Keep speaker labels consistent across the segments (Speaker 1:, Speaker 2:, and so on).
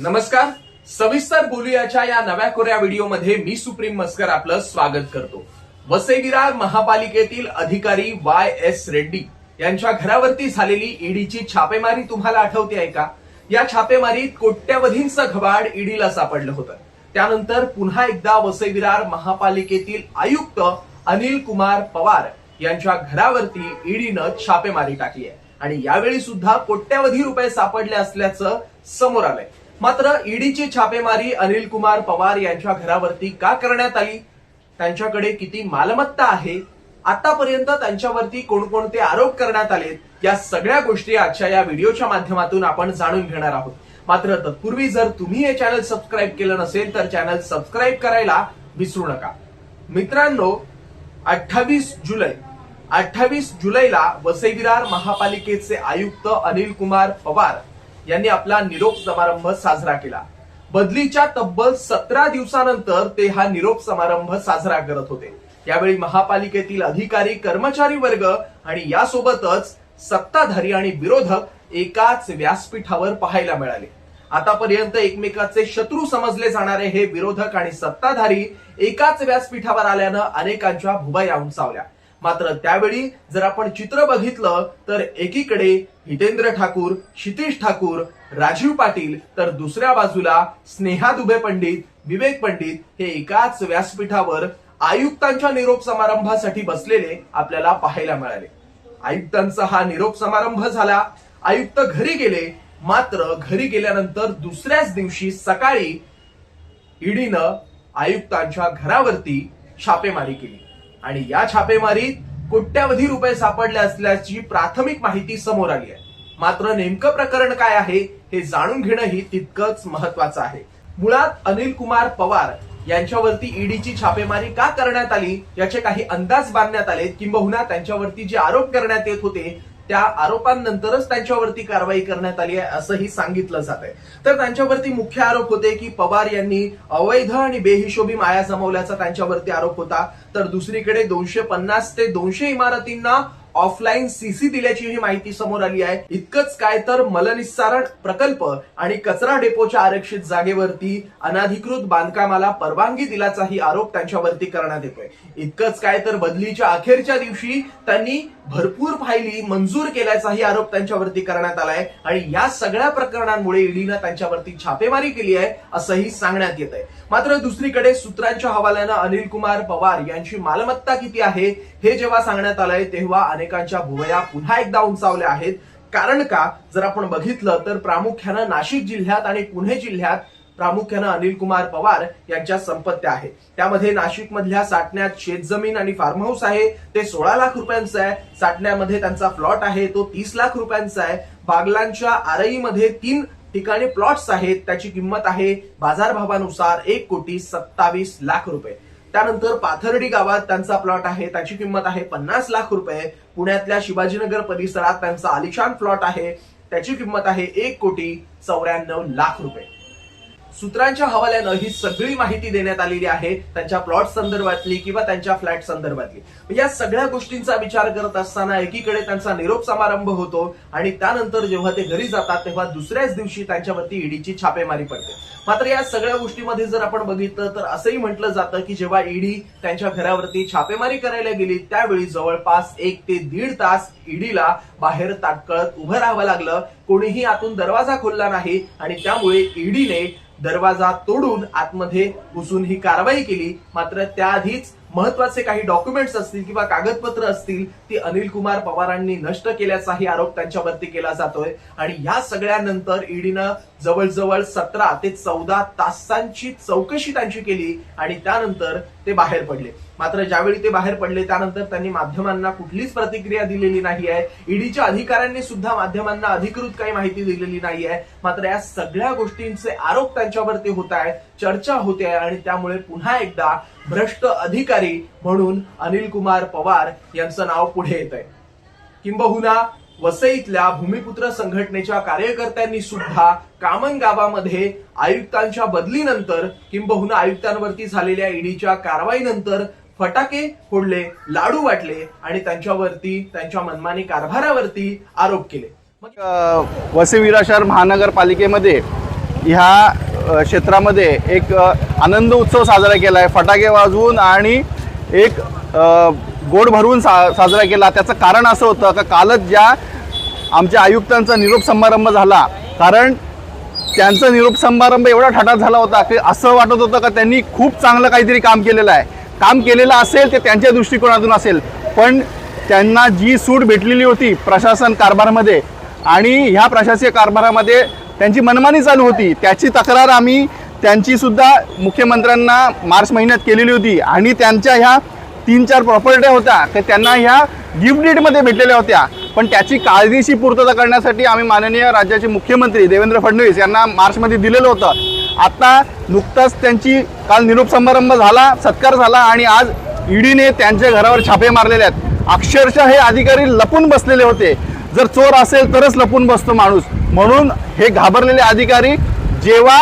Speaker 1: नमस्कार. सविस्तर बोलूयाच्या या नव्या कोऱ्या व्हिडिओमध्ये मी सुप्रीम मस्कर आपलं स्वागत करतो. वसई विरार महापालिकेतील अधिकारी YS रेड्डी यांच्या घरावरती झालेली ईडीची छापेमारी तुम्हाला आठवते आहे का? या छापेमारीत कोट्यवधींचं घबाड ईडीला सापडलं होतं. त्यानंतर पुन्हा एकदा वसई विरार महापालिकेतील आयुक्त अनिल कुमार पवार यांच्या घरावरती ईडीनं छापेमारी टाकली आहे आणि यावेळी सुद्धा कोट्यवधी रुपये सापडले असल्याचं समोर आलंय. मात्र ईडीची छापेमारी अनिल कुमार पवार यांच्या घरावरती का करण्यात आली, त्यांच्याकडे किती मालमत्ता आहे, आतापर्यंत त्यांच्यावरती कोणकोणते आरोप करण्यात आलेत, या सगळ्या गोष्टी आजच्या या व्हिडिओच्या माध्यमातून आपण जाणून घेणार आहोत. मात्र तत्पूर्वी जर तुम्ही हे चॅनल सबस्क्राईब केलं नसेल तर चॅनल सबस्क्राईब करायला विसरू नका. मित्रांनो, 28 जुलैला वसई विरार महापालिकेचे आयुक्त अनिल कुमार पवार यांनी आपला निरोप समारंभ साजरा केला. बदलीच्या तब्बल 17 दिवसानंतर ते हा निरोप समारंभ साजरा करत होते. यावेळी महापालिकेतील अधिकारी, कर्मचारी वर्ग आणि यासोबतच सत्ताधारी आणि विरोधक एकाच व्यासपीठावर पाहायला मिळाले. आतापर्यंत एकमेकाचे शत्रू समजले जाणारे हे विरोधक आणि सत्ताधारी एकाच व्यासपीठावर आल्यानं अनेकांच्या भुवया उंचावल्या. मात्र त्यावेळी जर आपण चित्र बघितलं तर एकीकडे हितेंद्र ठाकूर, क्षितिज ठाकूर, राजीव पाटील तर दुसऱ्या बाजूला स्नेहा दुबे पंडित, विवेक पंडित हे एकाच व्यासपीठावर आयुक्तांच्या निरोप समारंभासाठी बसलेले आपल्याला पाहायला मिळाले. आयुक्तांचा हा निरोप समारंभ झाला. आयुक्त घरी गेले. मात्र घरी गेल्यानंतर दुसऱ्याच दिवशी सकाळी ईडीनं आयुक्तांच्या घरावरती छापेमारी केली आणि या छापेमारीत कोट्यवधी रुपये सापडले असल्याची प्राथमिक माहिती समोर आली आहे. मात्र नेमकं प्रकरण काय आहे हे जाणून घेणंही तितकंच महत्वाचं आहे. मुळात अनिल कुमार पवार यांच्यावरती ईडीची छापेमारी का करण्यात आली याचे काही अंदाज बांधण्यात आले, किंबहुना त्यांच्यावरती जे आरोप करण्यात येत होते त्या आरोपांनंतरच त्यांच्यावरती कारवाई करण्यात आली आहे असंही सांगितलं जात आहे. तर त्यांच्यावरती मुख्य आरोप होते की पवार यांनी अवैध आणि बेहिशोबी माया जमवल्याचा त्यांच्यावरती आरोप होता. तर दुसरीकडे 250 ते 200 इमारतींना ऑफलाईन सीसी दिल्याची ही माहिती समोर आली आहे. इतकंच काय तर मलनिस्सारण प्रकल्प आणि कचरा डेपोच्या आरक्षित जागेवरती अनधिकृत बांधकामाला परवानगी दिल्याचाही आरोप त्यांच्यावरती करण्यात येतोय. इतकंच काय तर बदलीच्या अखेरच्या दिवशी त्यांनी भरपूर फायली मंजूर केल्याचाही आरोप त्यांच्यावरती करण्यात आलाय आणि या सगळ्या प्रकरणांमुळे ईडीनं त्यांच्यावरती छापेमारी केली आहे असंही सांगण्यात येत आहे. मात्र दुसरीकडे सूत्रांच्या हवाल्यानं अनिल कुमार पवार यांची मालमत्ता किती आहे हे जेव्हा सांगण्यात आलंय तेव्हा अनेकांच्या भुवया पुन्हा एकदा उंचावल्या आहेत. कारण का, जर आपण बघितलं तर प्रामुख्यानं नाशिक जिल्ह्यात आणि पुणे जिल्ह्यात प्रामुख्यानं अनिल कुमार पवार यांच्या संपत्त्या आहेत. त्यामध्ये नाशिक मधल्या साटण्यात शेतजमीन आणि फार्म हाऊस आहे, ते 16 लाख रुपयांचं आहे. साटण्यामध्ये त्यांचा प्लॉट आहे तो 30 लाख रुपयांचा आहे. बागलांच्या आरईमध्ये 3 ठिकाणी प्लॉट्स आहेत, त्याची किंमत आहे बाजारभावानुसार 1,27,00,000 रुपये. त्यानंतर पाथर्डी गावात त्यांचा प्लॉट आहे, त्याची किंमत आहे 50 लाख रुपये. पुण्यातल्या शिवाजीनगर परिसरात त्यांचा आलिशान प्लॉट आहे, त्याची किंमत आहे 1,94,00,000 रुपये. सूत्रांच्या हवाल्यानं ही सगळी माहिती देण्यात आलेली आहे त्यांच्या प्लॉट संदर्भातली किंवा त्यांच्या फ्लॅट संदर्भातली. या सगळ्या गोष्टींचा विचार करत असताना एकीकडे त्यांचा निरोप समारंभ होतो आणि त्यानंतर जेव्हा ते घरी जातात तेव्हा दुसऱ्याच दिवशी त्यांच्यावरती ईडीची छापेमारी पडते. मात्र या सगळ्या गोष्टीमध्ये जर आपण बघितलं तर असंही म्हटलं जातं की जेव्हा ईडी त्यांच्या घरावरती छापेमारी करायला गेली त्यावेळी जवळपास 1 ते 1.5 तास ईडीला बाहेर ताटकळत उभं राहावं लागलं. कोणीही आतून दरवाजा खोलला नाही आणि त्यामुळे ईडीने दरवाजा तोडून आतमध्ये घुसून ही कारवाई केली. मात्र त्याआधीच महत्वाचे काही डॉक्युमेंट्स असतील किंवा कागदपत्र असतील ती अनिल कुमार पवारांनी नष्ट केल्याचाही आरोप त्यांच्यावरती केला जातोय. आणि या सगळ्यानंतर ईडीनं जवळजवळ 17 ते 14 तासांची चौकशी त्यांची केली आणि त्यानंतर ते बाहेर पडले. मात्र ज्यावेळी ते बाहेर पडले त्यानंतर त्यांनी माध्यमांना कुठलीच प्रतिक्रिया दिलेली नाही आहे. ईडीच्या अधिकाऱ्यांनी सुद्धा माध्यमांना अधिकृत काही माहिती दिलेली नाही आहे. मात्र या सगळ्या गोष्टींचे आरोप त्यांच्यावरती होत आहेत, चर्चा होते आहे आणि त्यामुळे पुन्हा एकदा भ्रष्ट अधिकारी म्हणून अनिल कुमार पवार यांचं नाव पुढे येत आहे. किंबहुना वसईतल्या भूमिपुत्र संघटनेच्या कार्यकर्त्यांनी सुद्धा कामन गावामध्ये आयुक्तांच्या बदलीनंतर किंबहुना आयुक्तांवरती झालेल्या ईडीच्या कारवाईनंतर फटाके फोडले, लाडू वाटले आणि त्यांच्यावरती त्यांच्या मनमानी कारभारावरती आरोप केले.
Speaker 2: वसई विरार शहर महानगरपालिकेमध्ये ह्या क्षेत्रामध्ये एक आनंद उत्सव साजरा केला आहे, फटाके वाजवून आणि एक गोड भरवून साजरा केला। त्याचं कारण असं होतं का कालच ज्या आमच्या आयुक्तांचा निरोप समारंभ झाला, कारण त्यांचा निरोप समारंभ एवढा ठाटात झाला होता की असं वाटत होतं का त्यांनी खूप चांगलं काहीतरी काम केलेलं आहे। काम केलेलं असेल ते त्यांच्या दृष्टिकोनातून असेल, पण त्यांना जी सूट भेटलेली होती प्रशासन कारभारामध्ये आणि ह्या प्रशासकीय कारभारामध्ये त्यांची मनमानी चालू होती, त्याची तक्रार आम्ही त्यांची सुद्धा मुख्यमंत्र्यांना मार्च महिन्यात केलेली होती। आणि त्यांच्या ह्या 3-4 प्रॉपर्ट्या होत्या की त्यांना ह्या गिफ्ट डीडमध्ये भेटलेल्या होत्या, पण त्याची कायदेशीर पूर्तता करण्यासाठी आम्ही माननीय राज्याचे मुख्यमंत्री देवेंद्र फडणवीस यांना मार्चमध्ये दिलेलं होतं। आता नुकताच त्यांची काल निरोप समारंभ झाला, सत्कार झाला आणि आज ईडीने त्यांच्या घरावर छापे मारलेले आहेत। अक्षरशः हे अधिकारी लपून बसलेले होते, जर चोर असेल तरच लपून बसतो माणूस, म्हणून हे घाबरलेले अधिकारी जेव्हा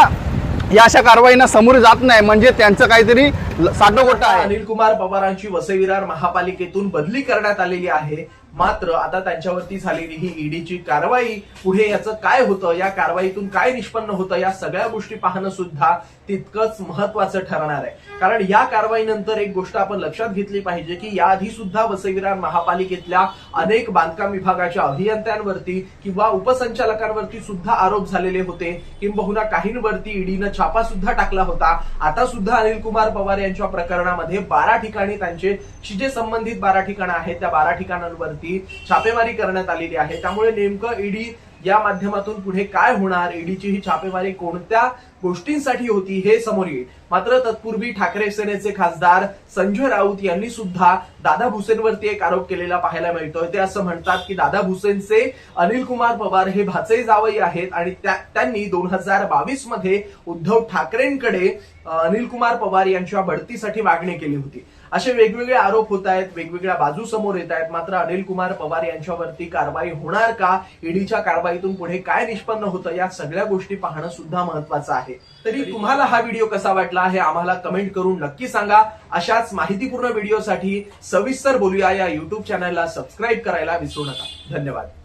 Speaker 2: या अशा कारवाईंना समोर जात नाही म्हणजे त्यांचं काहीतरी साठोगोटा आहे।
Speaker 1: अनिल कुमार पवारांची वसई विरार महापालिकेतून बदली करण्यात आलेली आहे, मात्र आता त्यांच्यावरती झालेली ही ईडीची कारवाई पुढे याचं काय होतं, या कारवाईतून काय निष्पन्न होतं, या सगळ्या गोष्टी पाहणं सुद्धा तितकंच महत्वाचं ठरणार आहे। कारण या कारवाईनंतर एक गोष्ट आपण लक्षात घेतली पाहिजे की याआधी सुद्धा वसई विरार महापालिकेतल्या अनेक बांधकाम विभागाच्या अभियंत्यांवरती किंवा उपसंचालकांवरती सुद्धा आरोप झालेले होते, किंबहुना काहींवरती ईडीनं छापा सुद्धा टाकला होता। आता सुद्धा अनिल कुमार पवार यांच्या प्रकरणामध्ये 12 ठिकाणी त्यांच्याशी जे संबंधित 12 ठिकाणं आहेत त्या 12 ठिकाणांवरती छापेमारी करण्यात आलेली आहे। त्यामुळे नेमकं ईडी या माध्यमातून पुढे काय होणार, ईडीची ही छापेमारी कोणत्या गोष्टींसाठी होती हे समोर येईल। मात्र तत्पूर्वी ठाकरे सेनेचे खासदार संजय राऊत यांनी सुद्धा दादा भुसेंवरती एक आरोप केलेला पाहायला मिळतोय। ते असं म्हणतात की दादा भुसेंचे अनिल कुमार पवार हे भाचे जावई आहेत आणि त्यांनी 2022 मध्ये उद्धव ठाकरेंकडे अनिल कुमार पवार यांच्या बढतीसाठी मागणी केली होती। असे वेगवेगळे आरोप होत आहेत, वेगवेगळ्या बाजू समोर येत आहेत। मात्र अनिल कुमार पवार यांच्यावरती कारवाई होणार का, ईडीच्या कारवाईतून पुढे काय निष्पन्न होतं, या सगळ्या गोष्टी पाहणं सुद्धा महत्वाचं आहे। तरी तुम्हाला हा व्हिडिओ कसा वाटला हे आम्हाला कमेंट करून नक्की सांगा। अशाच माहितीपूर्ण व्हिडिओसाठी सविस्तर बोलूया या युट्यूब चॅनलला सबस्क्राईब करायला विसरू नका। धन्यवाद।